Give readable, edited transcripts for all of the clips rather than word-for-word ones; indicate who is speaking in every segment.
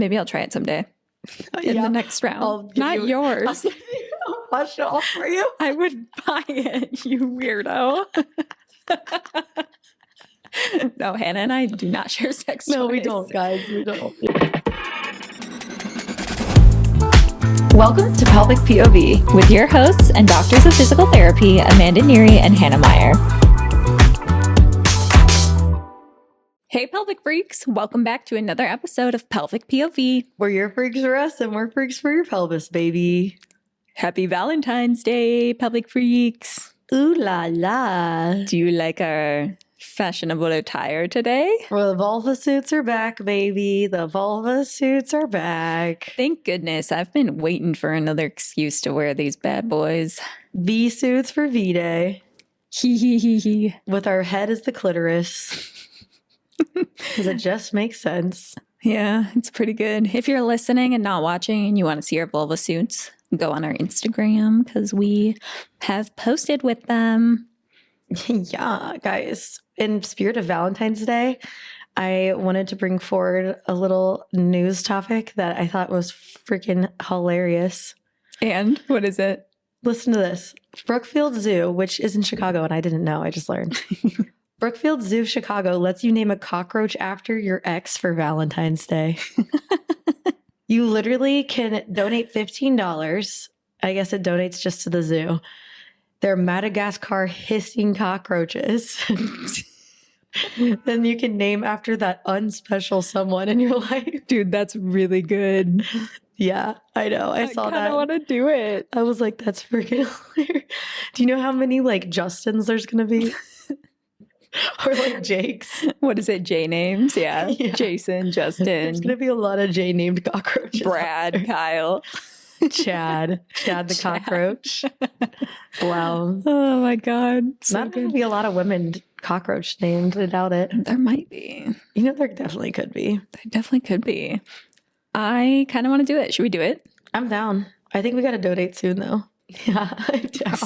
Speaker 1: Maybe I'll try it someday in the next round. Not yours.
Speaker 2: I'll wash it all for you.
Speaker 1: I would buy it, you weirdo. No, Hannah and I do not share sex toys.
Speaker 2: No, we don't, guys. We don't.
Speaker 1: Welcome to Pelvic POV with your hosts and doctors of physical therapy, Amanda Neary and Hannah Meyer. Hey, Pelvic Freaks. Welcome back to another episode of Pelvic POV.
Speaker 2: We're your freaks for us and we're freaks for your pelvis, baby.
Speaker 1: Happy Valentine's Day, Pelvic Freaks.
Speaker 2: Ooh la la.
Speaker 1: Do you like our fashionable attire today?
Speaker 2: Well, the vulva suits are back, baby. The vulva suits are back.
Speaker 1: Thank goodness. I've been waiting for another excuse to wear these bad boys.
Speaker 2: V suits for V-Day.
Speaker 1: Hee hee hee hee.
Speaker 2: With our head as the clitoris. Because it just makes sense.
Speaker 1: Yeah, it's pretty good. If you're listening and not watching and you want to see our vulva suits, go on our Instagram because we have posted with them.
Speaker 2: Yeah, guys. In spirit of Valentine's Day, I wanted to bring forward a little news topic that I thought was freaking hilarious.
Speaker 1: And what is it?
Speaker 2: Listen to this. Brookfield Zoo, which is in Chicago, and I didn't know, I just learned. Brookfield Zoo, Chicago lets you name a cockroach after your ex for Valentine's Day. You literally can donate $15. I guess it donates just to the zoo. They're Madagascar hissing cockroaches. Then you can name after that unspecial someone in your life.
Speaker 1: Dude, that's really good.
Speaker 2: Yeah, I know. I saw that.
Speaker 1: I want to do it.
Speaker 2: I was like, that's freaking hilarious. Do you know how many like Justins there's going to be? Or like Jake's.
Speaker 1: What is it? J names? Yeah. Jason, Justin.
Speaker 2: There's going to be a lot of J named cockroaches.
Speaker 1: Brad, Kyle.
Speaker 2: Chad the cockroach. Wow.
Speaker 1: Oh my God.
Speaker 2: So not going to be a lot of women cockroach named. I doubt it.
Speaker 1: There might be.
Speaker 2: You know, there definitely could be.
Speaker 1: There definitely could be. I kind of want to do it. Should we do it?
Speaker 2: I'm down. I think we got to donate soon though. Yeah, I'm down.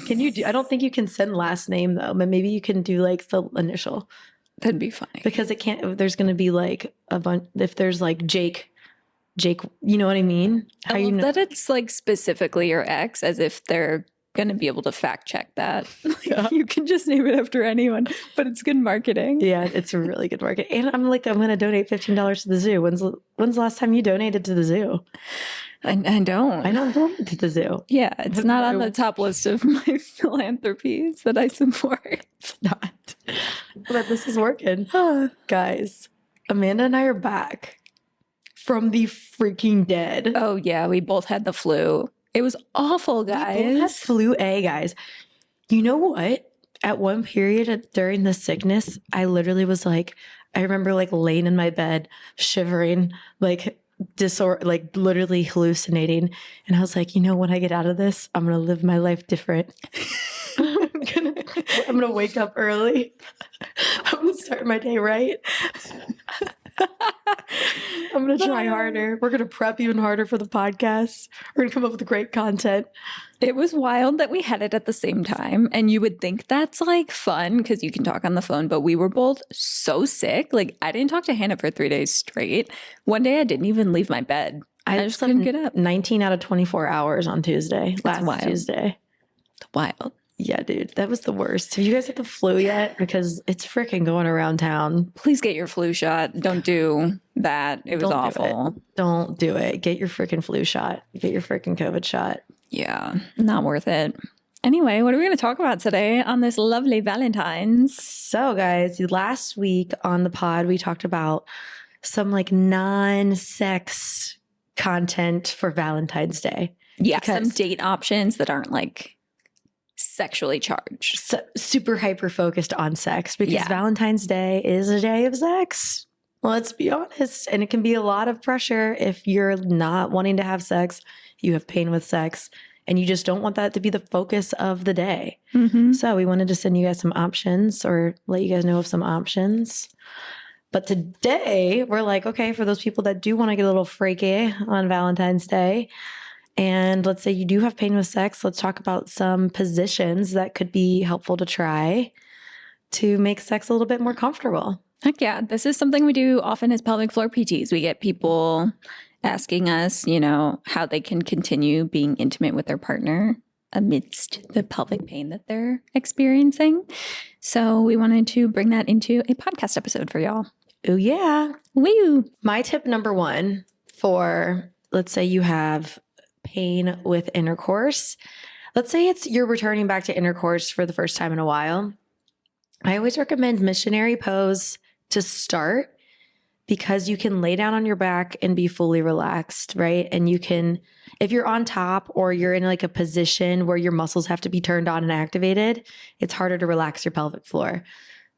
Speaker 2: Can you do? I don't think you can send last name though, but maybe you can do like the initial.
Speaker 1: That'd be funny.
Speaker 2: Because it can't, there's going to be like a bunch, if there's like Jake, you know what I mean?
Speaker 1: How you know that it's like specifically your ex, as if they're going to be able to fact check that. Yeah. You can just name it after anyone, but it's good marketing.
Speaker 2: Yeah, it's really good marketing. And I'm going to donate $15 to the zoo. When's the last time you donated to the zoo?
Speaker 1: I don't.
Speaker 2: I don't donate to the zoo.
Speaker 1: Yeah, it's not on the top list of my philanthropies that I support.
Speaker 2: It's not. But this is working. Guys, Amanda and I are back from the freaking dead.
Speaker 1: Oh, yeah. We both had the flu. It was awful, guys.
Speaker 2: We both had flu A, guys. You know what? At one period during the sickness, I literally was like, I remember like laying in my bed, shivering, like literally hallucinating. And I was like, you know, when I get out of this, I'm going to live my life different. I'm gonna wake up early. I'm going to start my day right. I'm going to try harder. We're going to prep even harder for the podcast. We're going to come up with great content.
Speaker 1: It was wild that we had it at the same time. And you would think that's like fun because you can talk on the phone, but we were both so sick. Like I didn't talk to Hannah for 3 days straight. One day I didn't even leave my bed. I just couldn't get up.
Speaker 2: 19 out of 24 hours on Tuesday. Last Tuesday.
Speaker 1: Wild.
Speaker 2: Yeah, dude, that was the worst. Have you guys had the flu yet? Because it's freaking going around town.
Speaker 1: Please get your flu shot. Don't do that. It was awful.
Speaker 2: Don't do it. Get your freaking flu shot. Get your freaking COVID shot.
Speaker 1: Yeah, not worth it. Anyway, what are we going to talk about today on this lovely Valentine's?
Speaker 2: So, guys, last week on the pod, we talked about some like non-sex content for Valentine's Day.
Speaker 1: Yeah, some date options that aren't like sexually charged.
Speaker 2: Super hyper focused on sex because Valentine's Day is a day of sex. Let's be honest. And it can be a lot of pressure if you're not wanting to have sex, you have pain with sex, and you just don't want that to be the focus of the day. Mm-hmm. So we wanted to send you guys some options or let you guys know of some options. But today we're like, okay, for those people that do want to get a little freaky on Valentine's Day, and let's say you do have pain with sex, let's talk about some positions that could be helpful to try to make sex a little bit more comfortable.
Speaker 1: Heck yeah. This is something we do often as pelvic floor PTs. We get people asking us, how they can continue being intimate with their partner amidst the pelvic pain that they're experiencing. So we wanted to bring that into a podcast episode for y'all.
Speaker 2: Oh, yeah.
Speaker 1: Woo!
Speaker 2: My tip number one for, let's say you have pain with intercourse. Let's say you're returning back to intercourse for the first time in a while. I always recommend missionary pose to start because you can lay down on your back and be fully relaxed, right? And you can, if you're on top or you're in like a position where your muscles have to be turned on and activated, it's harder to relax your pelvic floor.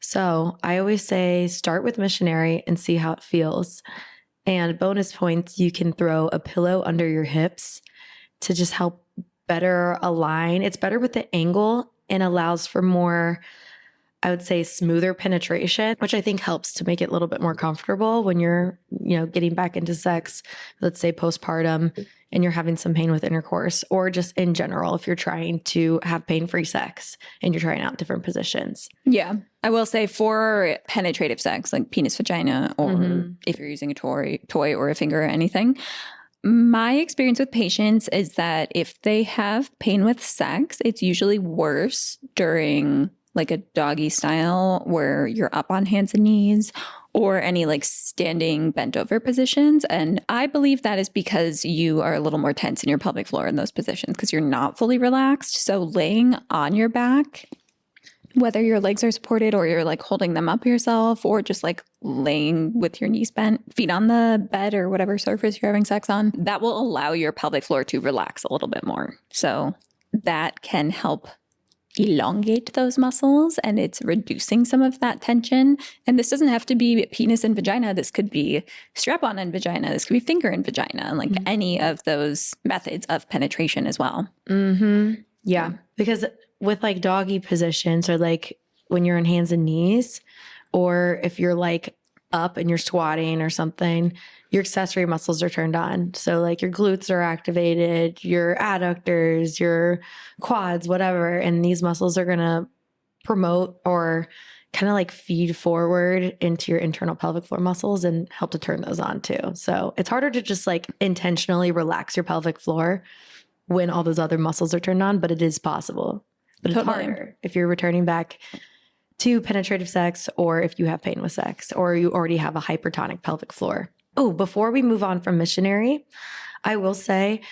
Speaker 2: So I always say start with missionary and see how it feels. And bonus points, you can throw a pillow under your hips to just help better align. It's better with the angle and allows for more, I would say, smoother penetration, which I think helps to make it a little bit more comfortable when you're, getting back into sex, let's say postpartum, and you're having some pain with intercourse, or just in general, if you're trying to have pain-free sex and you're trying out different positions.
Speaker 1: Yeah. I will say for penetrative sex, like penis vagina, or if you're using a toy or a finger or anything, my experience with patients is that if they have pain with sex, it's usually worse during like a doggy style where you're up on hands and knees, or any like standing bent over positions. And I believe that is because you are a little more tense in your pelvic floor in those positions because you're not fully relaxed. So laying on your back, whether your legs are supported or you're like holding them up yourself, or just like laying with your knees bent, feet on the bed or whatever surface you're having sex on, that will allow your pelvic floor to relax a little bit more. So that can help elongate those muscles, and it's reducing some of that tension. And this doesn't have to be penis and vagina. This could be strap-on and vagina. This could be finger and vagina, and like any of those methods of penetration as well.
Speaker 2: Yeah, because with like doggy positions, or like when you're on hands and knees, or if you're like up and you're squatting or something, your accessory muscles are turned on. So like your glutes are activated, your adductors, your quads, whatever. And these muscles are going to promote or kind of like feed forward into your internal pelvic floor muscles and help to turn those on too. So it's harder to just like intentionally relax your pelvic floor when all those other muscles are turned on, but it is possible. But it's harder if you're returning back to penetrative sex, or if you have pain with sex, or you already have a hypertonic pelvic floor. Oh, before we move on from missionary, I will say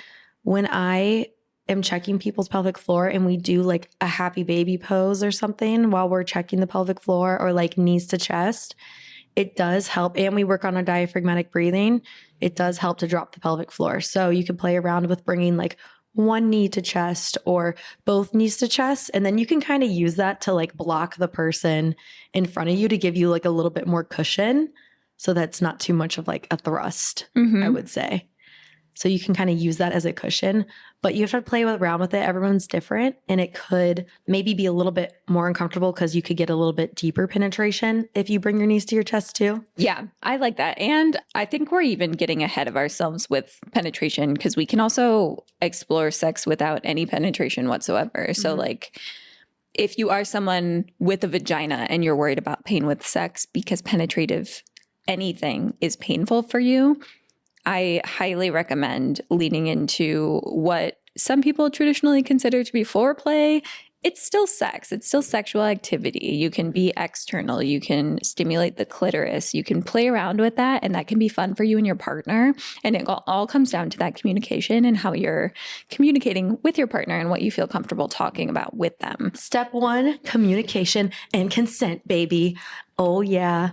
Speaker 2: when I am checking people's pelvic floor and we do like a happy baby pose or something while we're checking the pelvic floor, or like knees to chest, it does help. And we work on our diaphragmatic breathing. It does help to drop the pelvic floor. So you can play around with bringing like one knee to chest or both knees to chest. And then you can kind of use that to like block the person in front of you to give you like a little bit more cushion. So that's not too much of like a thrust, I would say. So you can kind of use that as a cushion, but you have to play around with it. Everyone's different, and it could maybe be a little bit more uncomfortable because you could get a little bit deeper penetration if you bring your knees to your chest too.
Speaker 1: Yeah, I like that. And I think we're even getting ahead of ourselves with penetration, because we can also explore sex without any penetration whatsoever. So like if you are someone with a vagina and you're worried about pain with sex because penetrative anything is painful for you, I highly recommend leaning into what some people traditionally consider to be foreplay. It's still sex. It's still sexual activity. You can be external. You can stimulate the clitoris. You can play around with that, and that can be fun for you and your partner. And it all comes down to that communication and how you're communicating with your partner and what you feel comfortable talking about with them.
Speaker 2: Step one, communication and consent, baby. Oh, yeah.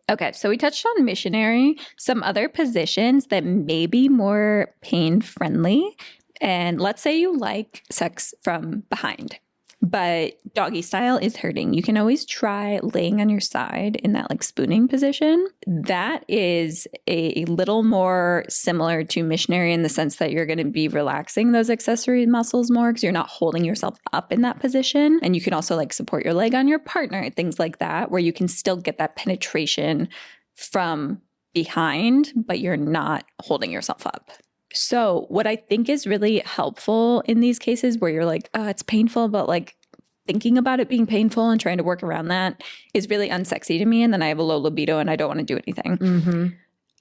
Speaker 1: Okay, so we touched on missionary, some other positions that may be more pain friendly. And let's say you like sex from behind, but doggy style is hurting. You can always try laying on your side in that like spooning position. That is a little more similar to missionary in the sense that you're going to be relaxing those accessory muscles more because you're not holding yourself up in that position. And you can also like support your leg on your partner, things like that, where you can still get that penetration from behind, but you're not holding yourself up. So what I think is really helpful in these cases where you're like, oh, it's painful, but like thinking about it being painful and trying to work around that is really unsexy to me. And then I have a low libido and I don't want to do anything.
Speaker 2: Mm-hmm.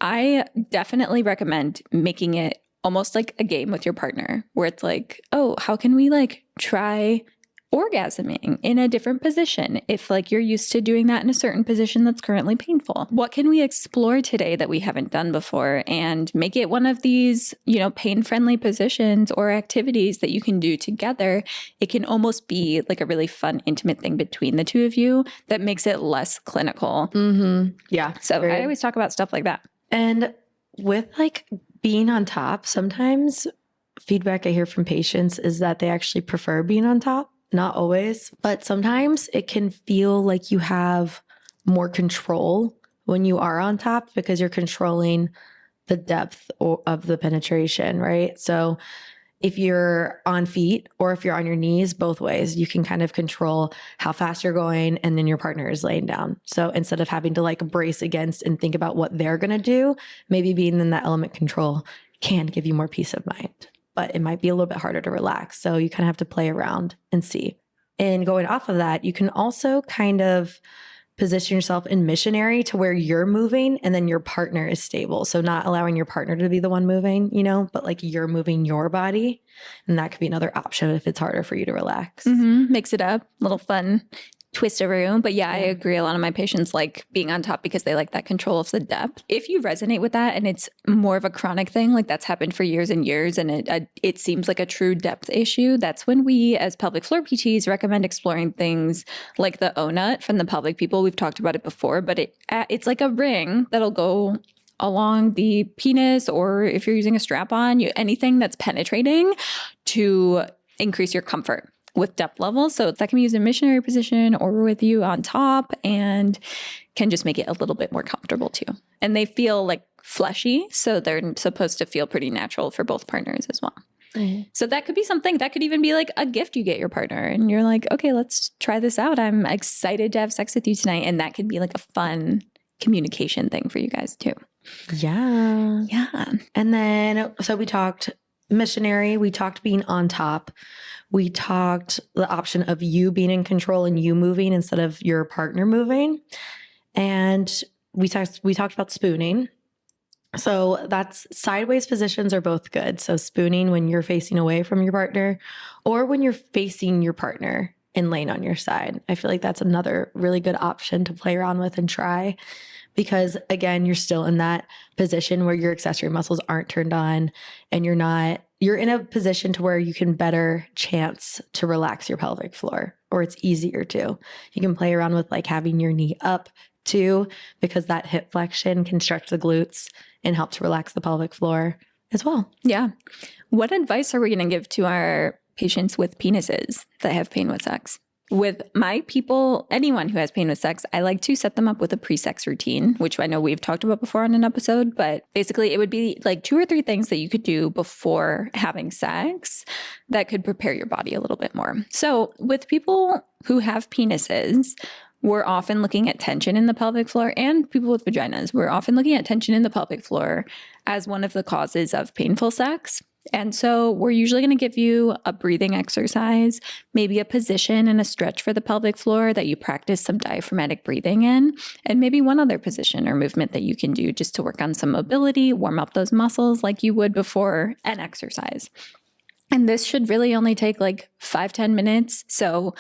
Speaker 1: I definitely recommend making it almost like a game with your partner where it's like, oh, how can we like try orgasming in a different position if like you're used to doing that in a certain position that's currently painful? What can we explore today that we haven't done before and make it one of these, you know, pain-friendly positions or activities that you can do together? It can almost be like a really fun, intimate thing between the two of you that makes it less clinical.
Speaker 2: Mm-hmm. Yeah.
Speaker 1: So I always talk about stuff like that.
Speaker 2: And with like being on top, sometimes feedback I hear from patients is that they actually prefer being on top. Not always, but sometimes it can feel like you have more control when you are on top because you're controlling the depth of the penetration, right? So if you're on feet or if you're on your knees, both ways, you can kind of control how fast you're going and then your partner is laying down. So instead of having to like brace against and think about what they're going to do, maybe being in that element control can give you more peace of mind. But it might be a little bit harder to relax. So you kind of have to play around and see. And going off of that, you can also kind of position yourself in missionary to where you're moving and then your partner is stable. So not allowing your partner to be the one moving, you know, but like you're moving your body. And that could be another option if it's harder for you to relax.
Speaker 1: Mm-hmm. Mix it up, little fun twist-a-roo. But yeah, I agree. A lot of my patients like being on top because they like that control of the depth. If you resonate with that and it's more of a chronic thing, like that's happened for years and years, and it seems like a true depth issue, that's when we as pelvic floor PTs recommend exploring things like the O-nut from the pelvic people. We've talked about it before, but it's like a ring that'll go along the penis, or if you're using a strap-on, anything that's penetrating to increase your comfort with depth levels. So that can be used in missionary position or with you on top and can just make it a little bit more comfortable too. And they feel like fleshy, so they're supposed to feel pretty natural for both partners as well. Mm-hmm. So that could be something that could even be like a gift you get your partner and you're like, okay, let's try this out. I'm excited to have sex with you tonight. And that could be like a fun communication thing for you guys too.
Speaker 2: Yeah.
Speaker 1: Yeah.
Speaker 2: And then, so we talked missionary, we talked being on top. We talked the option of you being in control and you moving instead of your partner moving. And we talked about spooning. So that's sideways positions are both good. So spooning when you're facing away from your partner or when you're facing your partner and laying on your side. I feel like that's another really good option to play around with and try. Because again, you're still in that position where your accessory muscles aren't turned on and you're in a position to where you can better chance to relax your pelvic floor, or it's easier to. You can play around with like having your knee up too, because that hip flexion can stretch the glutes and help to relax the pelvic floor as well.
Speaker 1: Yeah. What advice are we going to give to our patients with penises that have pain with sex? With my people, anyone who has pain with sex, I like to set them up with a pre-sex routine, which I know we've talked about before on an episode, but basically it would be like 2 or 3 things that you could do before having sex that could prepare your body a little bit more. So with people who have penises, we're often looking at tension in the pelvic floor, and people with vaginas, we're often looking at tension in the pelvic floor as one of the causes of painful sex. And so we're usually going to give you a breathing exercise, maybe a position and a stretch for the pelvic floor that you practice some diaphragmatic breathing in, and maybe one other position or movement that you can do just to work on some mobility, warm up those muscles like you would before an exercise. And this should really only take like 5-10 minutes. So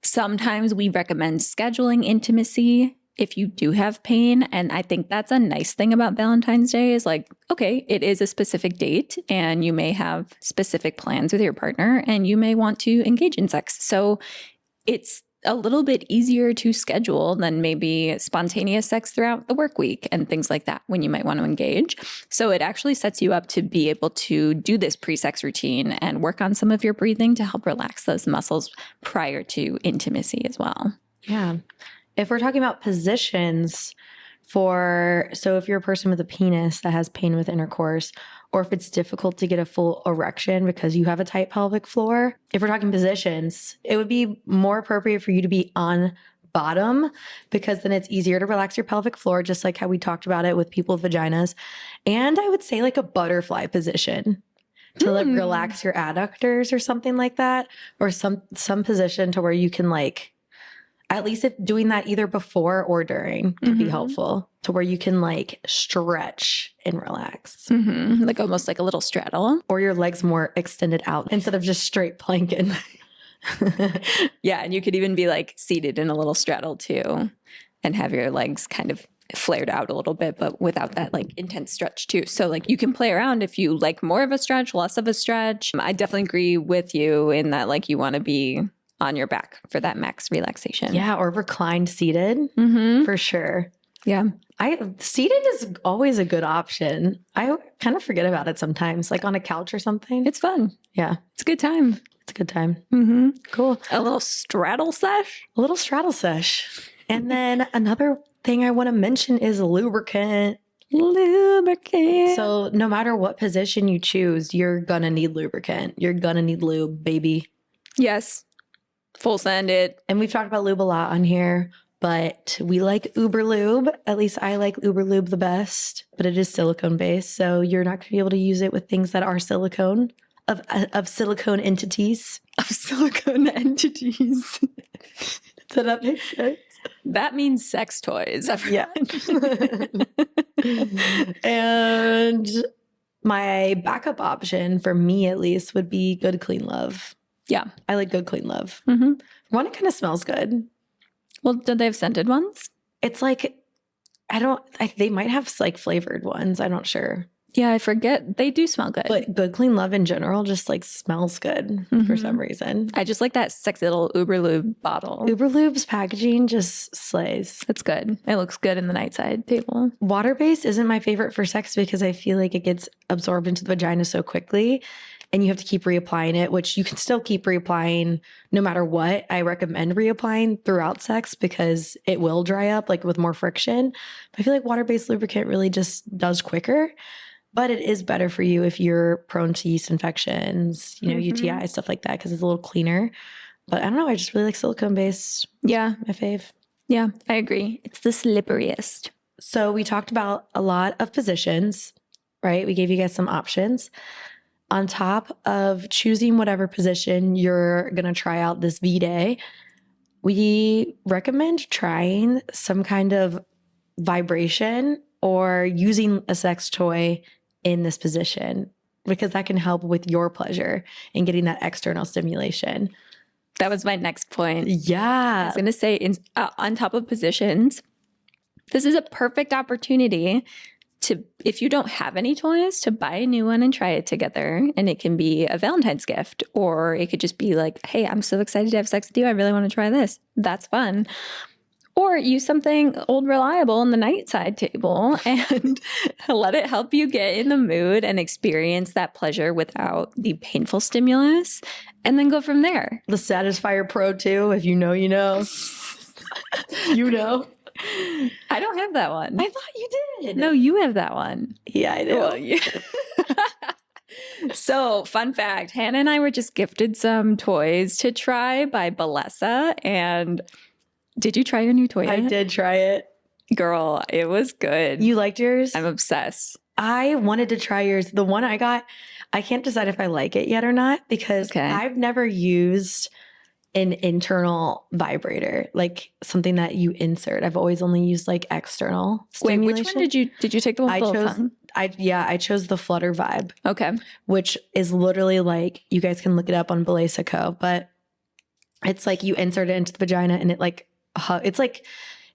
Speaker 1: sometimes we recommend scheduling intimacy if you do have pain. And I think that's a nice thing about Valentine's Day is like, okay, it is a specific date and you may have specific plans with your partner and you may want to engage in sex. So it's a little bit easier to schedule than maybe spontaneous sex throughout the work week and things like that when you might want to engage. So it actually sets you up to be able to do this pre-sex routine and work on some of your breathing to help relax those muscles prior to intimacy as well.
Speaker 2: Yeah. If we're talking about positions so if you're a person with a penis that has pain with intercourse, or if it's difficult to get a full erection because you have a tight pelvic floor, if we're talking positions, it would be more appropriate for you to be on bottom because then it's easier to relax your pelvic floor, just like how we talked about it with people with vaginas. And I would say like a butterfly position. to like relax your adductors or something like that, or some position to where you can like, at least if doing that either before or during could be helpful, to where you can like stretch and relax.
Speaker 1: Like almost like a little straddle.
Speaker 2: Or your legs more extended out instead of just straight planking.
Speaker 1: Yeah. And you could even be like seated in a little straddle too and have your legs kind of flared out a little bit, but without that like intense stretch too. So like you can play around if you like more of a stretch, less of a stretch. I definitely agree with you in that like you want to be on your back for that max relaxation.
Speaker 2: Yeah, or reclined seated for sure.
Speaker 1: Yeah.
Speaker 2: Seated is always a good option. I kind of forget about it sometimes, like on a couch or something.
Speaker 1: It's fun.
Speaker 2: Yeah.
Speaker 1: It's a good time.
Speaker 2: It's a good time.
Speaker 1: Cool. A little straddle sesh.
Speaker 2: A little straddle sesh. And then another thing I want to mention is lubricant.
Speaker 1: Lubricant.
Speaker 2: So no matter what position you choose, you're going to need lubricant. You're going to need lube, baby.
Speaker 1: Yes. Full send it.
Speaker 2: And we've talked about lube a lot on here, but we like Uber Lube. At least I like Uber Lube the best, but it is silicone based. So you're not going to be able to use it with things that are silicone, of silicone entities.
Speaker 1: Of silicone entities.
Speaker 2: Does that make sense?
Speaker 1: That means sex toys.
Speaker 2: Yeah. And my backup option for me, at least, would be Good Clean Love.
Speaker 1: Yeah.
Speaker 2: I like Good Clean Love. One, it kind of smells good.
Speaker 1: Well, do they have scented ones?
Speaker 2: It's like, they might have like flavored ones. I'm not sure.
Speaker 1: Yeah, I forget. They do smell good.
Speaker 2: But Good Clean Love in general just like smells good for some reason.
Speaker 1: I just like that sexy little Uber Lube bottle.
Speaker 2: Uber Lube's packaging just slays.
Speaker 1: It's good. It looks good in the nightside table.
Speaker 2: Water-based isn't my favorite for sex because I feel like it gets absorbed into the vagina so quickly and you have to keep reapplying it, which you can still keep reapplying no matter what. I recommend reapplying throughout sex because it will dry up like with more friction. But I feel like water-based lubricant really just does quicker. But it is better for you if you're prone to yeast infections, UTI, stuff like that, because it's a little cleaner. But I don't know. I just really like silicone based.
Speaker 1: Yeah.
Speaker 2: My fave.
Speaker 1: Yeah, I agree. It's the slipperiest.
Speaker 2: So we talked about a lot of positions, right? We gave you guys some options. On top of choosing whatever position you're going to try out this V-Day, we recommend trying some kind of vibration or using a sex toy in this position because that can help with your pleasure and getting that external stimulation.
Speaker 1: That was my next point. I
Speaker 2: Yeah.
Speaker 1: was going to say, on top of positions, this is a perfect opportunity to, if you don't have any toys, to buy a new one and try it together. And it can be a Valentine's gift, or it could just be like, hey, I'm so excited to have sex with you. I really want to try this. That's fun. Or use something old reliable on the nightside table and let it help you get in the mood and experience that pleasure without the painful stimulus, and then go from there.
Speaker 2: The Satisfier Pro 2, if you know, you know. You know.
Speaker 1: I don't have that one.
Speaker 2: I thought you did.
Speaker 1: No, you have that one.
Speaker 2: Yeah, I do.
Speaker 1: Well, yeah. So, fun fact, Hannah and I were just gifted some toys to try by Balesa, and did you try your new toy yet?
Speaker 2: I did try it.
Speaker 1: Girl, it was good.
Speaker 2: You liked yours?
Speaker 1: I'm obsessed.
Speaker 2: I wanted to try yours. The one I got, I can't decide if I like it yet or not because I've never used an internal vibrator, like something that you insert. I've always only used like external stimulation.
Speaker 1: Wait, which one did you take the one with the little tongue?
Speaker 2: I chose the Flutter Vibe.
Speaker 1: Okay.
Speaker 2: Which is literally like, you guys can look it up on Balesa Co, but it's like you insert it into the vagina and it like, it's like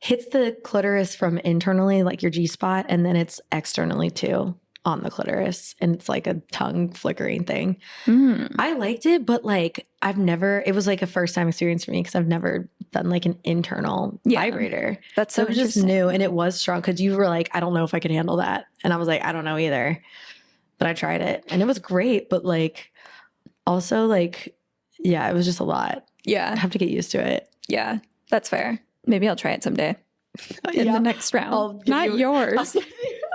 Speaker 2: hits the clitoris from internally, like your G-spot, and then it's externally too on the clitoris. And it's like a tongue flickering thing. I liked it, but like it was like a first time experience for me because I've never done like an internal vibrator.
Speaker 1: That's
Speaker 2: so it was just new and it was strong because you were like, I don't know if I can handle that. And I was like, I don't know either. But I tried it and it was great. But like also like, yeah, it was just a lot.
Speaker 1: Yeah.
Speaker 2: I have to get used to it.
Speaker 1: Yeah. That's fair. Maybe I'll try it someday in the next round. Not yours.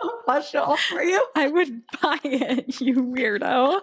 Speaker 2: I'll wash it all for you.
Speaker 1: I would buy it, you weirdo.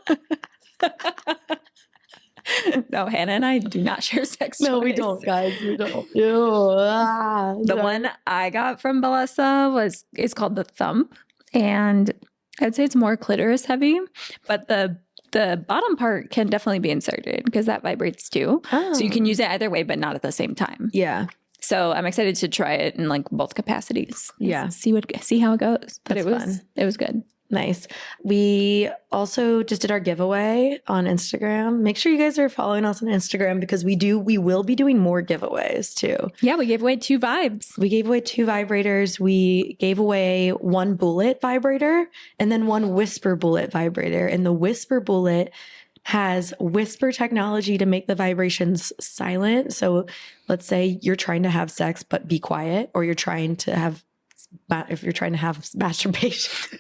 Speaker 1: No, Hannah and I do not share sex toys.
Speaker 2: No, we don't, guys. We don't.
Speaker 1: The one I got from Balesa is called the Thump. And I'd say it's more clitoris heavy, but the The bottom part can definitely be inserted because that vibrates too.
Speaker 2: Oh.
Speaker 1: So you can use it either way, but not at the same time.
Speaker 2: Yeah.
Speaker 1: So I'm excited to try it in like both capacities.
Speaker 2: Yeah.
Speaker 1: See how it goes. But
Speaker 2: That's fun.
Speaker 1: It was good.
Speaker 2: Nice. We also just did our giveaway on Instagram. Make sure you guys are following us on Instagram because we will be doing more giveaways too.
Speaker 1: Yeah, we gave away 2 vibes.
Speaker 2: We gave away 2 vibrators. We gave away 1 bullet vibrator and then 1 whisper bullet vibrator. And the whisper bullet has whisper technology to make the vibrations silent. So let's say you're trying to have sex, but be quiet, or if you're trying to have masturbation.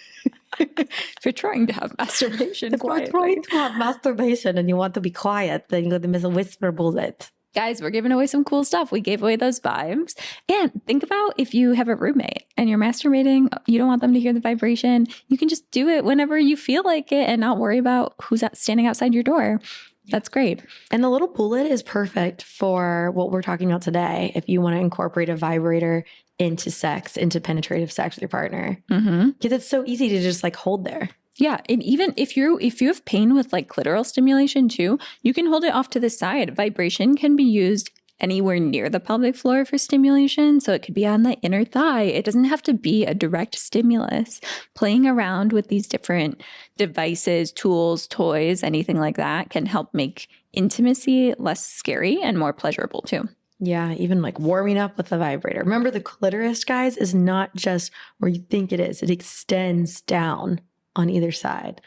Speaker 1: If you're trying to have masturbation
Speaker 2: If you're trying to have masturbation and you want to be quiet, then you got to miss a whisper bullet.
Speaker 1: Guys, we're giving away some cool stuff. We gave away those vibes. And think about if you have a roommate and you're masturbating, you don't want them to hear the vibration. You can just do it whenever you feel like it and not worry about who's standing outside your door. That's great.
Speaker 2: And the little bullet is perfect for what we're talking about today. If you want to incorporate a vibrator into penetrative sex with your partner. Because it's so easy to just like hold there.
Speaker 1: Yeah. And even if you have pain with like clitoral stimulation too, you can hold it off to the side. Vibration can be used anywhere near the pelvic floor for stimulation. So it could be on the inner thigh. It doesn't have to be a direct stimulus. Playing around with these different devices, tools, toys, anything like that can help make intimacy less scary and more pleasurable too.
Speaker 2: Yeah, even like warming up with a vibrator. Remember, the clitoris, guys, is not just where you think it is. It extends down on either side.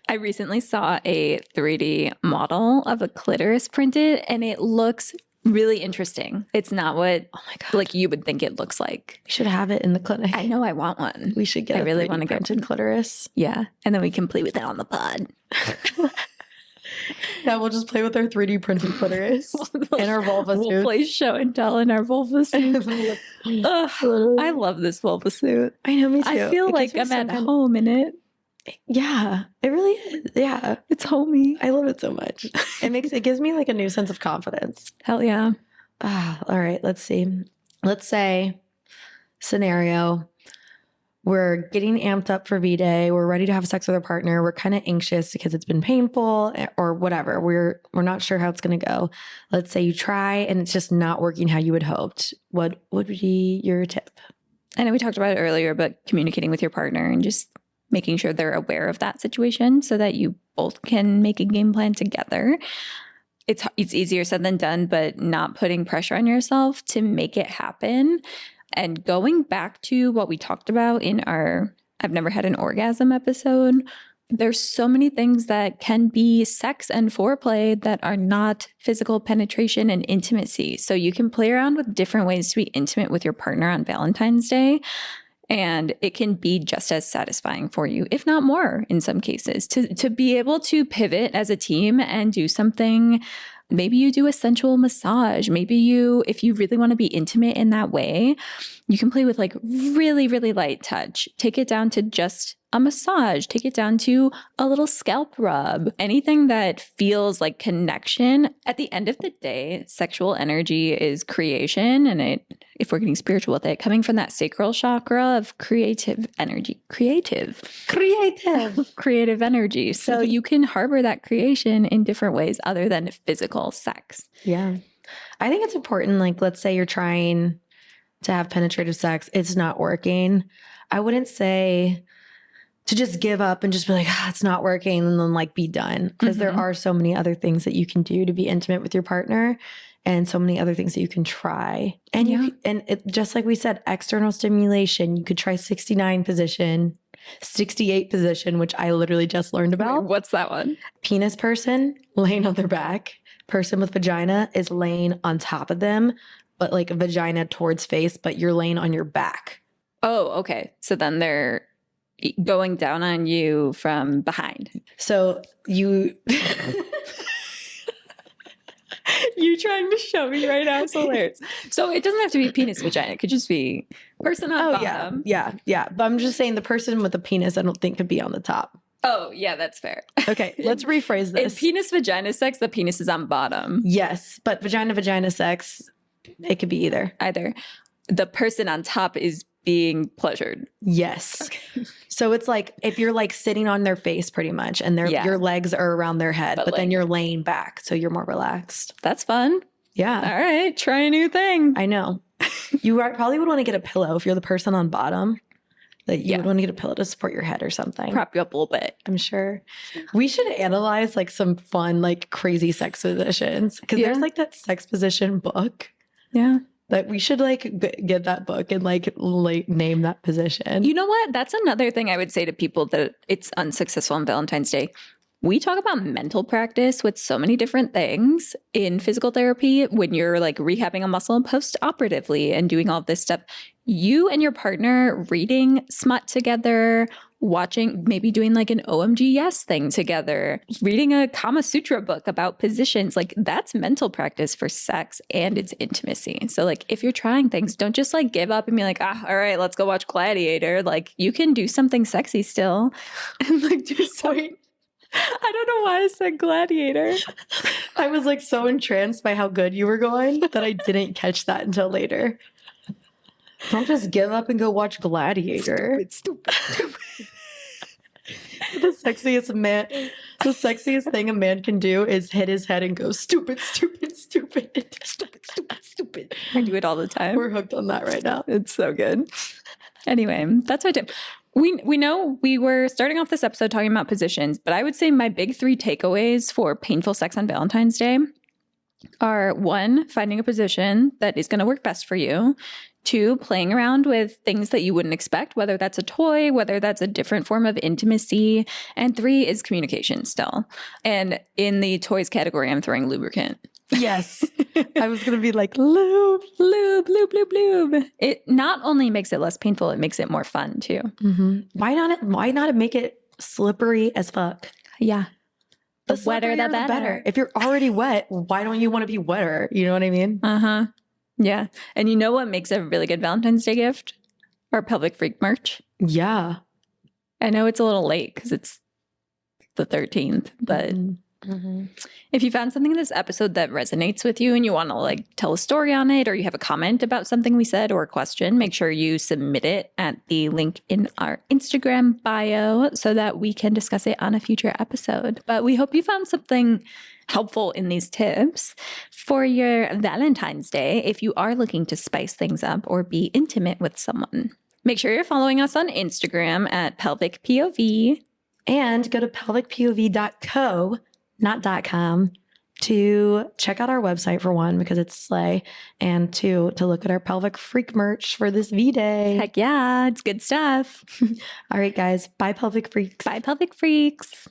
Speaker 1: I recently saw a 3D model of a clitoris printed, and it looks really interesting. It's not what like you would think it looks like.
Speaker 2: We should have it in the clinic.
Speaker 1: I know I want one.
Speaker 2: We should get
Speaker 1: I really want to get
Speaker 2: printed clitoris.
Speaker 1: Yeah. And then we can play with it on the pod.
Speaker 2: Yeah, we'll just play with our 3D printed clitoris in our vulva suits.
Speaker 1: We'll play show and tell in our vulva suits. I love this vulva suit.
Speaker 2: I know, me too.
Speaker 1: I feel like I'm at home in it.
Speaker 2: Yeah, it really is. Yeah,
Speaker 1: it's homey.
Speaker 2: I love it so much. It gives me like a new sense of confidence.
Speaker 1: Hell yeah.
Speaker 2: All right, let's see. Let's say scenario. We're getting amped up for V-Day. We're ready to have sex with our partner. We're kind of anxious because it's been painful or whatever. We're not sure how it's going to go. Let's say you try and it's just not working how you had hoped. What would be your tip?
Speaker 1: I know we talked about it earlier, but communicating with your partner and just making sure they're aware of that situation so that you both can make a game plan together. It's easier said than done, but not putting pressure on yourself to make it happen. And going back to what we talked about in our I've Never Had an Orgasm episode, there's so many things that can be sex and foreplay that are not physical penetration and intimacy. So you can play around with different ways to be intimate with your partner on Valentine's Day. And it can be just as satisfying for you, if not more in some cases, to be able to pivot as a team and do something. Maybe you do a sensual massage. Maybe if you really want to be intimate in that way, you can play with like really, really light touch. Take it down to just a massage. Take it down to a little scalp rub. Anything that feels like connection. At the end of the day, sexual energy is creation. And if we're getting spiritual with it, coming from that sacral chakra of creative energy. Creative energy. So you can harbor that creation in different ways other than physical sex.
Speaker 2: Yeah. I think it's important. Like, let's say you're trying to have penetrative sex. It's not working. I wouldn't say to just give up and just be like, it's not working, and then like be done. Because there are so many other things that you can do to be intimate with your partner, and so many other things that you can try. And just like we said, external stimulation. You could try 69 position, 68 position, which I literally just learned about.
Speaker 1: Wait, what's that one?
Speaker 2: Penis person laying on their back. Person with vagina is laying on top of them, but like a vagina towards face, but you're laying on your back.
Speaker 1: Oh, okay. So then they're going down on you from behind.
Speaker 2: So you
Speaker 1: trying to show me right now is hilarious. So it doesn't have to be penis vagina. It could just be person on bottom.
Speaker 2: Yeah. But I'm just saying the person with the penis I don't think could be on the top.
Speaker 1: Oh, yeah, that's fair.
Speaker 2: Okay, let's rephrase this.
Speaker 1: In penis vagina sex, the penis is on bottom.
Speaker 2: Yes, but vagina sex, it could be either.
Speaker 1: The person on top is being pleasured.
Speaker 2: Yes.
Speaker 1: Okay.
Speaker 2: So it's like if you're like sitting on their face pretty much and your legs are around their head, but then you're laying back. So you're more relaxed.
Speaker 1: That's fun.
Speaker 2: Yeah.
Speaker 1: All right. Try a new thing.
Speaker 2: I know. You probably would want to get a pillow if you're the person on bottom. Like you would want to get a pillow to support your head or something.
Speaker 1: Prop you up a little bit.
Speaker 2: I'm sure. We should analyze like some fun, like crazy sex positions. Because there's like that sex position book.
Speaker 1: Yeah.
Speaker 2: That we should like get that book and like name that position.
Speaker 1: You know what? That's another thing I would say to people that it's unsuccessful on Valentine's Day. We talk about mental practice with so many different things in physical therapy when you're like rehabbing a muscle post-operatively and doing all this stuff. You and your partner reading smut together, watching, maybe doing like an OMG yes thing together, reading a Kama Sutra book about positions, like that's mental practice for sex and it's intimacy. So like if you're trying things, don't just like give up and be like, all right, let's go watch Gladiator. Like you can do something sexy still and like do something. I don't know why I said Gladiator.
Speaker 2: I was like so entranced by how good you were going that I didn't catch that until later. Don't just give up and go watch Gladiator. Stupid. The sexiest thing a man can do is hit his head and go stupid.
Speaker 1: I do it all the time.
Speaker 2: We're hooked on that right now.
Speaker 1: It's so good. Anyway, that's my tip. We know we were starting off this episode talking about positions, but I would say my big 3 takeaways for painful sex on Valentine's Day are 1, finding a position that is going to work best for you. 2, playing around with things that you wouldn't expect, whether that's a toy, whether that's a different form of intimacy. And 3 is communication still. And in the toys category, I'm throwing lubricant.
Speaker 2: Yes. I was going to be like, lube.
Speaker 1: It not only makes it less painful, it makes it more fun too.
Speaker 2: Mm-hmm. Why not make it slippery as fuck?
Speaker 1: Yeah.
Speaker 2: The wetter, the better. If you're already wet, why don't you want to be wetter? You know what I mean?
Speaker 1: Uh-huh. Yeah. And you know what makes a really good Valentine's Day gift? Our Pelvic Freak merch.
Speaker 2: Yeah.
Speaker 1: I know it's a little late because it's the 13th, but if you found something in this episode that resonates with you and you want to like tell a story on it, or you have a comment about something we said or a question, make sure you submit it at the link in our Instagram bio so that we can discuss it on a future episode. But we hope you found something helpful in these tips for your Valentine's Day if you are looking to spice things up or be intimate with someone. Make sure you're following us on Instagram at Pelvic POV.
Speaker 2: And go to pelvicpov.co, not .com, to check out our website for 1, because it's slay, and 2, to look at our Pelvic Freak merch for this V-Day.
Speaker 1: Heck yeah, it's good stuff.
Speaker 2: All right, guys. Bye, Pelvic Freaks.
Speaker 1: Bye, Pelvic Freaks.